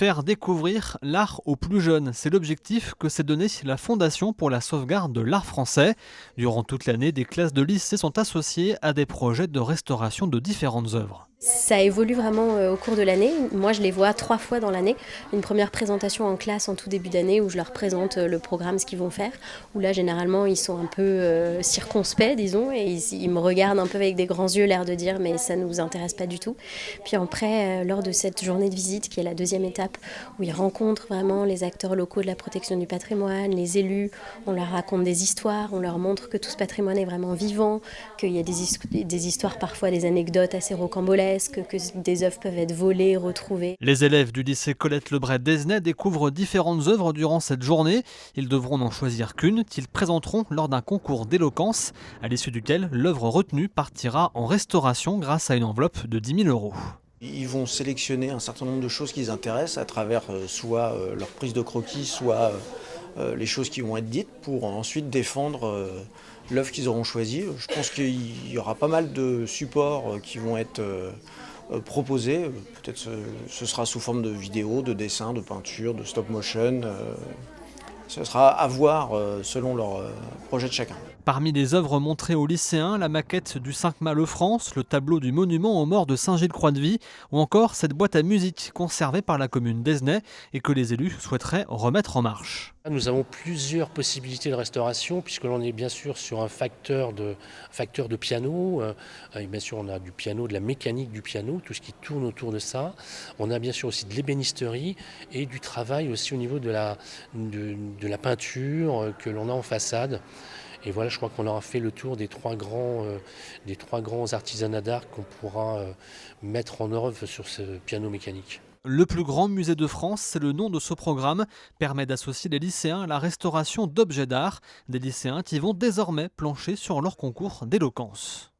Faire découvrir l'art aux plus jeunes, c'est l'objectif que s'est donné la Fondation pour la sauvegarde de l'art français. Durant toute l'année, des classes de lycée sont associées à des projets de restauration de différentes œuvres. Ça évolue vraiment au cours de l'année. Moi, je les vois 3 fois dans l'année. Une première présentation en classe en tout début d'année où je leur présente le programme, ce qu'ils vont faire. Où là, généralement, ils sont un peu circonspects, disons, et ils me regardent un peu avec des grands yeux, l'air de dire mais ça ne nous intéresse pas du tout. Puis après, lors de cette journée de visite, qui est la deuxième étape, où ils rencontrent vraiment les acteurs locaux de la protection du patrimoine, les élus, on leur raconte des histoires, on leur montre que tout ce patrimoine est vraiment vivant, qu'il y a des histoires, parfois des anecdotes assez rocambolesques, que des œuvres peuvent être volées, retrouvées. Les élèves du lycée Colette-Lebret d'Esnay découvrent différentes œuvres durant cette journée. Ils devront n'en choisir qu'une qu'ils présenteront lors d'un concours d'éloquence, à l'issue duquel l'œuvre retenue partira en restauration grâce à une enveloppe de 10 000 €. Ils vont sélectionner un certain nombre de choses qui les intéressent à travers soit leur prise de croquis, soit les choses qui vont être dites pour ensuite défendre l'œuvre qu'ils auront choisie. Je pense qu'il y aura pas mal de supports qui vont être proposés. Peut-être ce sera sous forme de vidéos, de dessins, de peintures, de stop motion. Ce sera à voir selon leur projet de chacun. Parmi les œuvres montrées aux lycéens, la maquette du 5 mai Le France, le tableau du monument aux morts de Saint-Gilles-Croix-de-Vie ou encore cette boîte à musique conservée par la commune d'Esnay et que les élus souhaiteraient remettre en marche. Nous avons plusieurs possibilités de restauration puisque l'on est bien sûr sur un facteur de piano. Et bien sûr, on a du piano, de la mécanique du piano, tout ce qui tourne autour de ça. On a bien sûr aussi de l'ébénisterie et du travail aussi au niveau de la peinture que l'on a en façade. Et voilà, je crois qu'on aura fait le tour des trois grands artisanats d'art qu'on pourra mettre en œuvre sur ce piano mécanique. Le plus grand musée de France, c'est le nom de ce programme, permet d'associer les lycéens à la restauration d'objets d'art. Des lycéens qui vont désormais plancher sur leur concours d'éloquence.